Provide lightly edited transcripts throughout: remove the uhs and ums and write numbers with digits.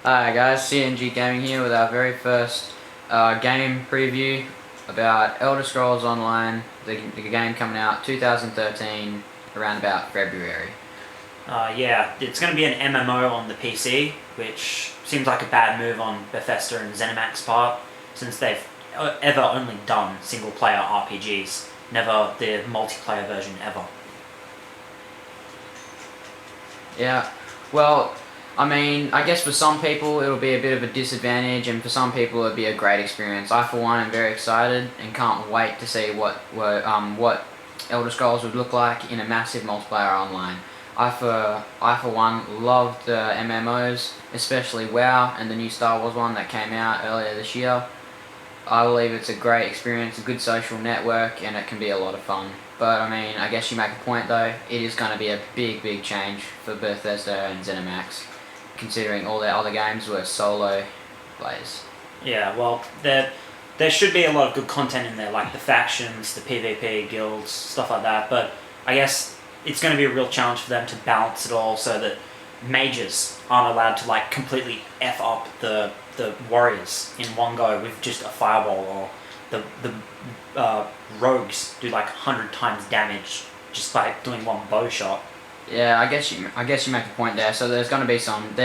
Hi guys, CNG Gaming here with our very first game preview about Elder Scrolls Online, the game coming out 2013, around about February. Yeah, it's going to be an MMO on the PC, which seems like a bad move on Bethesda and Zenimax part, since they've ever only done single-player RPGs, never the multiplayer version ever. Yeah, well, I guess for some people it'll be a bit of a disadvantage, and for some people it'll be a great experience. I, for one, am very excited and can't wait to see what Elder Scrolls would look like in a massive multiplayer online. I for one loved the MMOs, especially WoW and the new Star Wars one that came out earlier this year. I believe it's a great experience, a good social network, and it can be a lot of fun. But I guess you make a point though, it is going to be a big change for Bethesda and ZeniMax, considering all their other games were solo plays. Yeah, well, there should be a lot of good content in there, like the factions, the PvP, guilds, stuff like that, but I guess it's going to be a real challenge for them to balance it all so that mages aren't allowed to like completely F up the warriors in one go with just a fireball, or the rogues do like 100 times damage just by doing one bow shot. Yeah, I guess you make a point there. So there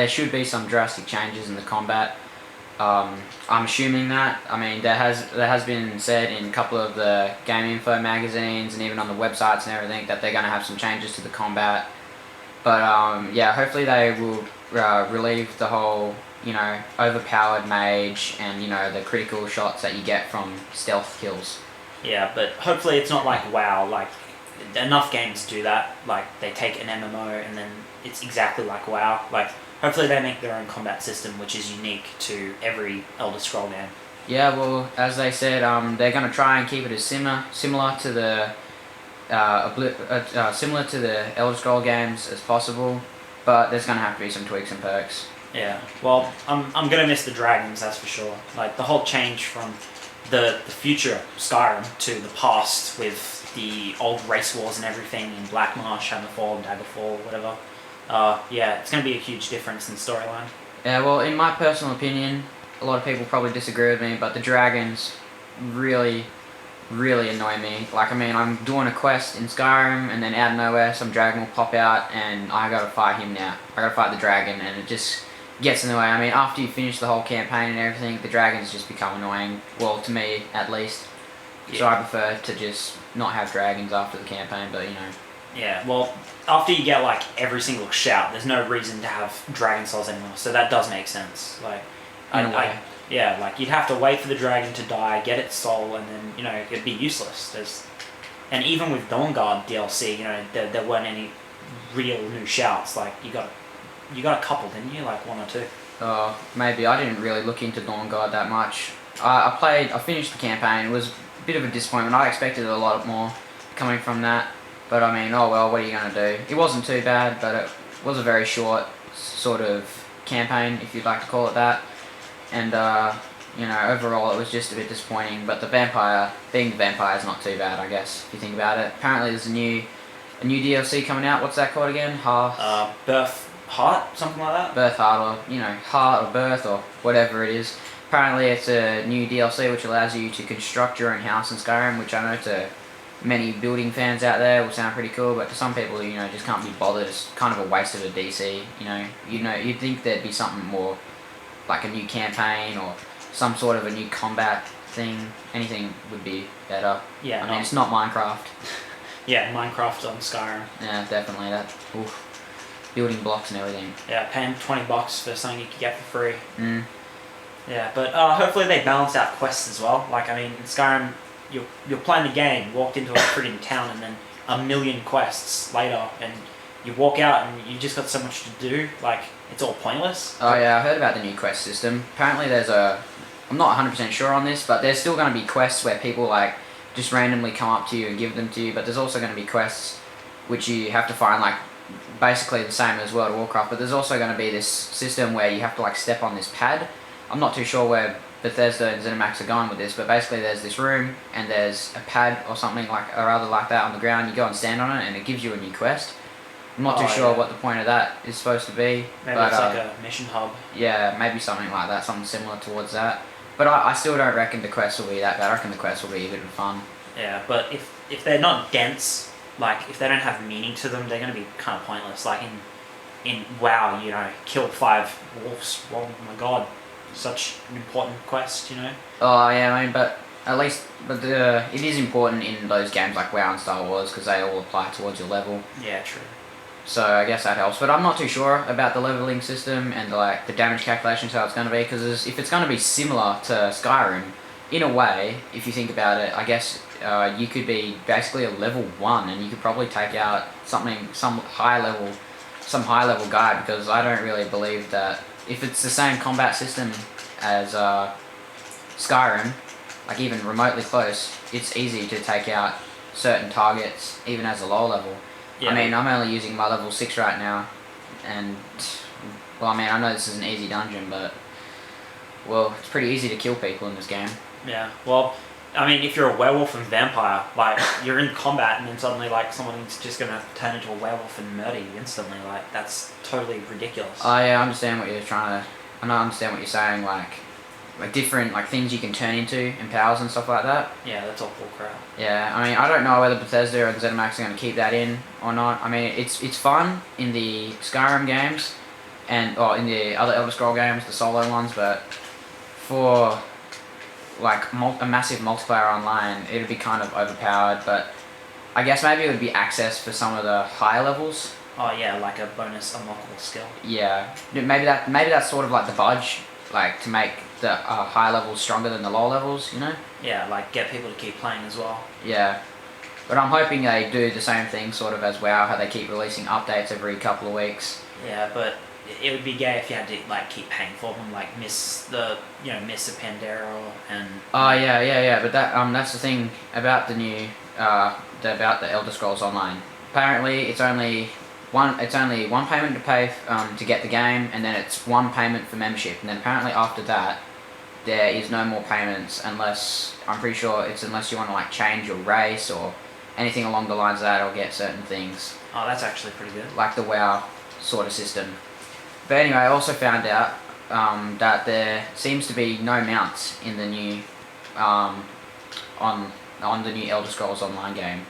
should be some drastic changes in the combat. I'm assuming that. There has been said in a couple of the Game Info magazines and even on the websites and everything that they're going to have some changes to the combat. But yeah, hopefully they will relieve the whole, overpowered mage and, the critical shots that you get from stealth kills. Yeah, but hopefully it's not like WoW. Like, enough games do that. Like, they take an MMO and then it's exactly like WoW. Like, hopefully they make their own combat system, which is unique to every Elder Scroll game. Yeah, well, as they said, they're going to try and keep it as similar to the Elder Scroll games as possible, but there's going to have to be some tweaks and perks. Yeah, well, I'm gonna miss the dragons, that's for sure. Like, the whole change from the future Skyrim to the past with the old race wars and everything in Blackmarsh, Hammerfall, Daggerfall, whatever. Yeah, it's going to be a huge difference in storyline. Yeah, well, in my personal opinion, a lot of people probably disagree with me, but the dragons really annoy me. Like, I'm doing a quest in Skyrim, and then out of nowhere, some dragon will pop out, and I gotta fight him now. I gotta fight the dragon, and it just gets in the way. After you finish the whole campaign and everything, the dragons just become annoying. Well, to me, at least. Yeah. So I prefer to just not have dragons after the campaign, but Yeah, well, after you get like every single shout, there's no reason to have dragon souls anymore. So that does make sense. Like, yeah, like you'd have to wait for the dragon to die, get its soul, and then it'd be useless. And even with Dawnguard DLC, there weren't any real new shouts. Like you got a couple, didn't you? Like one or two. Maybe I didn't really look into Dawnguard that much. I finished the campaign. It was a bit of a disappointment. I expected a lot more coming from that. But oh well, what are you going to do? It wasn't too bad, but it was a very short sort of campaign, if you'd like to call it that. And, overall it was just a bit disappointing. But being the vampire is not too bad, I guess, if you think about it. Apparently there's a new DLC coming out. What's that called again? Birth Heart? Something like that? Birth Heart, or, Heart or Birth or whatever it is. Apparently it's a new DLC which allows you to construct your own house in Skyrim, which I know to many building fans out there will sound pretty cool, but to some people, just can't be bothered. It's kind of a waste of a DC. You'd think there'd be something more, like a new campaign or some sort of a new combat thing. Anything would be better. Yeah, it's not Minecraft. Yeah, Minecraft on Skyrim. Yeah, definitely that. Oof. Building blocks and everything. Yeah, paying $20 for something you could get for free. Yeah, but hopefully they balance out quests as well. Like, in Skyrim, you're playing the game, walked into a freaking town, and then a million quests later, and you walk out and you just got so much to do, like, it's all pointless. Oh yeah, I heard about the new quest system. Apparently I'm not 100% sure on this, but there's still going to be quests where people, like, just randomly come up to you and give them to you, but there's also going to be quests which you have to find, like, basically the same as World of Warcraft, but there's also going to be this system where you have to, like, step on this pad. I'm not too sure where Bethesda and ZeniMax are going with this, but basically there's this room and there's a pad or something like that on the ground. You go and stand on it and it gives you a new quest. I'm not Oh, too sure yeah. what the point of that is supposed to be. Maybe but it's like a mission hub. yeah, maybe something like that, something similar towards that. But I still don't reckon the quests will be that bad. I reckon the quests will be a bit of fun. Yeah, but if they're not dense, like if they don't have meaning to them, they're going to be kind of pointless. Like in WoW, kill 5 wolves. Oh my god, such an important quest, Oh yeah, I mean, but at least, it is important in those games like WoW and Star Wars because they all apply towards your level. Yeah, true. So I guess that helps. But I'm not too sure about the leveling system and the damage calculations how it's going to be because if it's going to be similar to Skyrim, in a way, if you think about it, I guess you could be basically a level 1 and you could probably take out some high level guy because I don't really believe that if it's the same combat system as Skyrim, like even remotely close, it's easy to take out certain targets even as a low level. Yeah. I mean, I'm only using my level 6 right now, and, well, I mean, I know this is an easy dungeon, but, well, it's pretty easy to kill people in this game. Yeah. Well, I mean, if you're a werewolf and vampire, like you're in combat, and then suddenly like someone's just gonna turn into a werewolf and murder you instantly. Like that's totally ridiculous. Yeah, I understand what you're I understand what you're saying, like different things you can turn into and powers and stuff like that. Yeah, that's all bull crap. Yeah, I mean, I don't know whether Bethesda or Zenimax are going to keep that in or not. I mean, it's fun in the Skyrim games or in the other Elder Scroll games, the solo ones, but for a massive multiplayer online, it'd be kind of overpowered. But I guess maybe it would be access for some of the higher levels. Oh yeah, like a bonus unlockable skill. Yeah, maybe that's sort of like the budge, like to make the high levels stronger than the low levels, Yeah, like get people to keep playing as well. Yeah, but I'm hoping they do the same thing sort of as WoW, how they keep releasing updates every couple of weeks. Yeah, but it would be gay if you had to keep paying for them, like miss a Pandero and. Oh yeah. But that's the thing about the new about the Elder Scrolls Online. Apparently, it's only one payment to pay to get the game, and then it's one payment for membership, and then apparently after that, there is no more payments unless you want to change your race or anything along the lines of that, or get certain things. Oh, that's actually pretty good. Like the WoW sort of system. But anyway, I also found out that there seems to be no mounts in the new on the new Elder Scrolls Online game.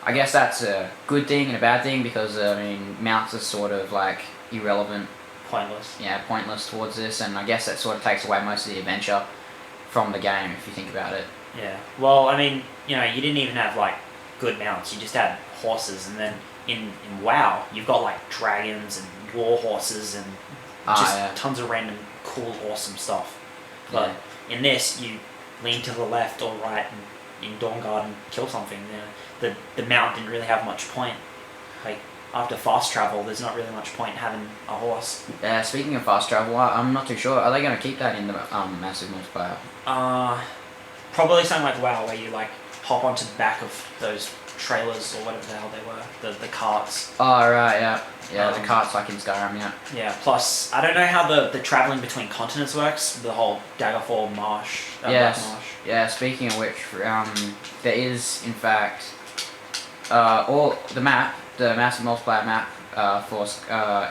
I guess that's a good thing and a bad thing because I mean mounts are sort of irrelevant. Pointless. Yeah, pointless towards this, and I guess that sort of takes away most of the adventure from the game if you think about it. Yeah. Well, I mean, you didn't even have good mounts. You just had horses, and then in WoW, you've got dragons and war horses and just tons of random cool, awesome stuff. But in this, you lean to the left or right and in Dawnguard and kill something. The mount didn't really have much point. After fast travel, there's not really much point having a horse. Yeah, speaking of fast travel, I'm not too sure. Are they going to keep that in the massive multiplayer? Probably something like WoW, where you hop onto the back of those trailers or whatever the hell they were, the carts. Oh right, yeah, the carts like in Skyrim, yeah. Yeah. Plus, I don't know how the traveling between continents works. The whole Daggerfall Marsh. Yes. Black Marsh. Yeah. Speaking of which, there is in fact all the massive multiplayer map for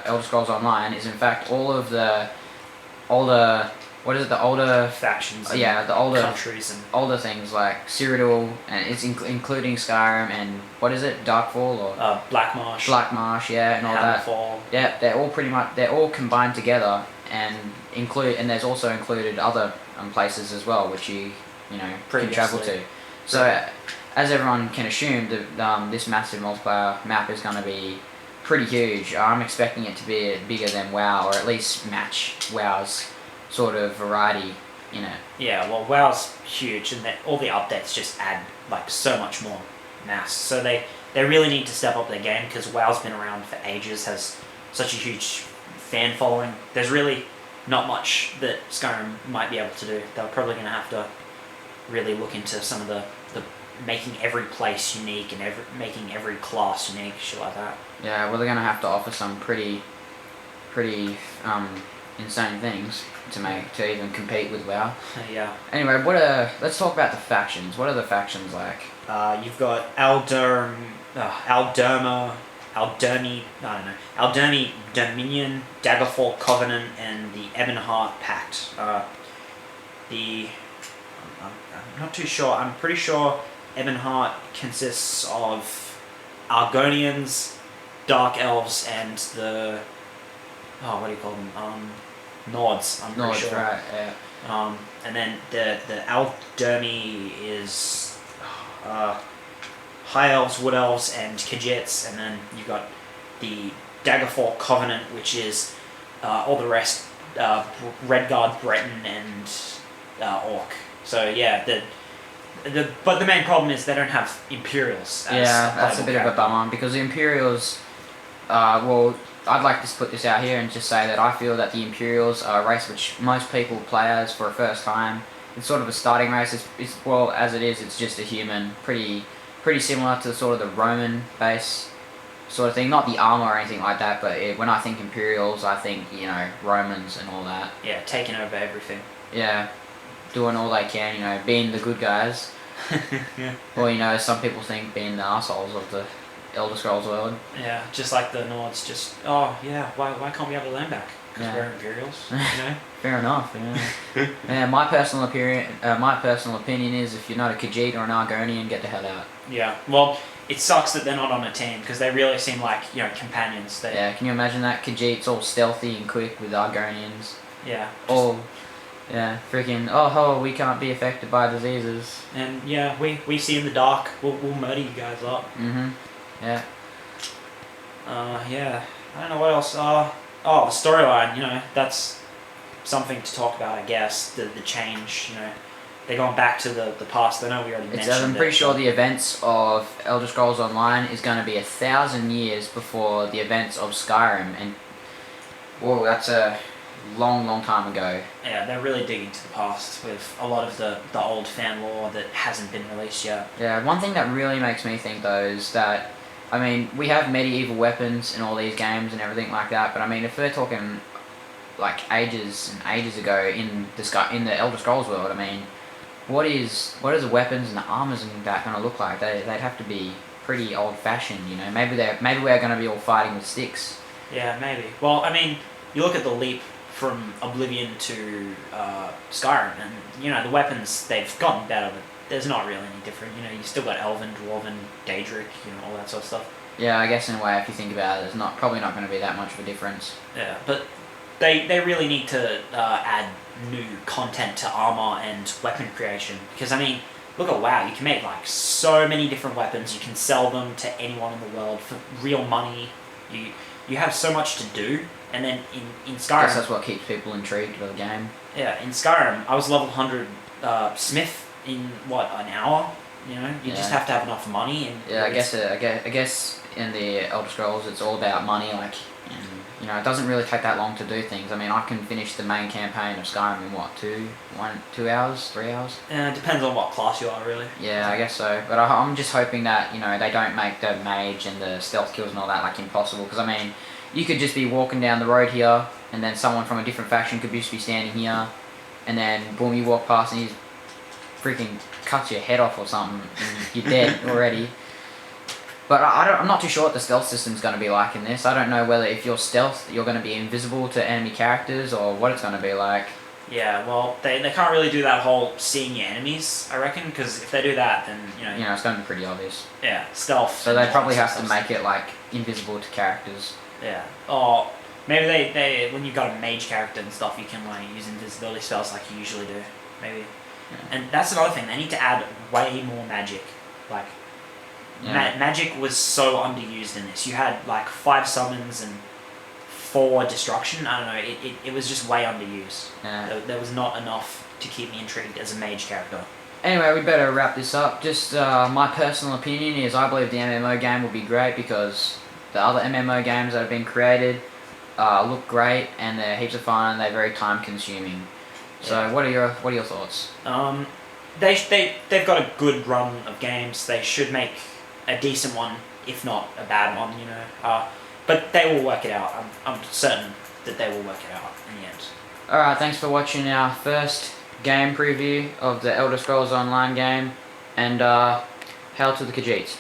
Elder Scrolls Online is in fact all the older Factions. the older countries and older things like Cyrodiil, and it's including Skyrim and what is it, Darkfall or Black Marsh. Black Marsh, yeah, and all that. Hammerfall. Yeah, they're all combined together and there's also included other places as well which you can travel to. So as everyone can assume, this massive multiplayer map is going to be pretty huge. I'm expecting it to be bigger than WoW, or at least match WoW's sort of variety in it. Yeah, well, WoW's huge, and all the updates just add so much more mass. So they really need to step up their game because WoW's been around for ages, has such a huge fan following. There's really not much that Skyrim might be able to do. They're probably going to have to really look into some of the making every place unique and making every class unique, shit like that. Yeah, well, they're going to have to offer some pretty insane things to even compete with WoW. Yeah. Anyway, let's talk about the factions. What are the factions like? You've got Alderma, Alderney Dominion, Daggerfall Covenant, and the Ebonheart Pact. I'm not too sure. I'm pretty sure Ebonheart consists of Argonians, Dark Elves, and the what do you call them? Nords. I'm pretty sure. Right? Yeah. And then the Alderney is High Elves, Wood Elves, and Khajiits, and then you got the Daggerfall Covenant, which is all the rest, Redguard, Breton, and Orc. So yeah, but the main problem is they don't have Imperials. As That's a bit of a bummer because the Imperials, I'd like to put this out here and just say that I feel that the Imperials are a race which most people play as for a first time. It's sort of a starting race. As it is, it's just a human, pretty similar to sort of the Roman base sort of thing. Not the armor or anything like that, but when I think Imperials, I think Romans and all that. Yeah, taking over everything. Yeah, doing all they can, being the good guys. Yeah. Or some people think being the assholes of the Elder Scrolls world. Yeah, just like the Nords. Why can't we have the land back? Because we're Imperials. Fair enough. Yeah. Yeah. My personal opinion is if you're not a Khajiit or an Argonian, get the hell out. Yeah. Well, it sucks that they're not on a team because they really seem like companions. Yeah. Can you imagine that Khajiit's all stealthy and quick with Argonians? Yeah. Yeah, freaking, we can't be affected by diseases. And yeah, we see in the dark, we'll murder you guys up. Mm-hmm. Yeah. Yeah, I don't know what else. The storyline, that's something to talk about, I guess. The change, they're going back to the past. I know we already mentioned I'm pretty sure the events of Elder Scrolls Online is going to be 1,000 years before the events of Skyrim, and that's a long time ago. Yeah, they're really digging to the past with a lot of the old fan lore that hasn't been released yet. Yeah, one thing that really makes me think though is that, we have medieval weapons in all these games and everything like that, but if we're talking like ages and ages ago in the Elder Scrolls world, what is the weapons and the armors and that going to look like? They'd have to be pretty old fashioned, Maybe we're going to be all fighting with sticks. Yeah, maybe. Well, you look at the leap from Oblivion to Skyrim, and the weapons, they've gotten better, but there's not really any different. You still got Elven, Dwarven, Daedric, all that sort of stuff. Yeah, I guess in a way, if you think about it, there's probably not going to be that much of a difference. Yeah, but they really need to add new content to armor and weapon creation, because look at WoW. You can make so many different weapons. You can sell them to anyone in the world for real money. You have so much to do. And then in Skyrim... I guess that's what keeps people intrigued with the game. Yeah, in Skyrim, I was level 100 Smith in, an hour? You just have to have enough money. And yeah, I guess in the Elder Scrolls, it's all about money. It doesn't really take that long to do things. I can finish the main campaign of Skyrim in 2 hours, 3 hours? It depends on what class you are, really. Yeah, I guess so. But I'm just hoping that, they don't make the mage and the stealth kills and all that, impossible. Because, you could just be walking down the road here, and then someone from a different faction could just be standing here, and then boom, you walk past and he freaking cuts your head off or something, and you're dead already. But I'm not too sure what the stealth system's going to be like in this. I don't know whether if you're stealth, you're going to be invisible to enemy characters, or what it's going to be like. Yeah, well, they can't really do that whole seeing your enemies, I reckon, because if they do that, then, it's going to be pretty obvious. Yeah, stealth. So they probably have to make it, invisible to characters. Yeah. Or maybe they when you've got a mage character and stuff, you can use invisibility spells like you usually do. Maybe. Yeah. And that's another thing. They need to add way more magic. Magic was so underused in this. You had 5 summons and 4 destruction. I don't know. It was just way underused. Yeah. There was not enough to keep me intrigued as a mage character. Anyway, we better wrap this up. Just my personal opinion is I believe the MMO game will be great because the other MMO games that have been created look great and they're heaps of fun and they're very time consuming. So Yeah. what are your thoughts? They've got a good run of games. They should make a decent one, if not a bad one, but they will work it out. I'm certain that they will work it out in the end. Alright, thanks for watching our first game preview of the Elder Scrolls Online game, and hail to the Khajiits.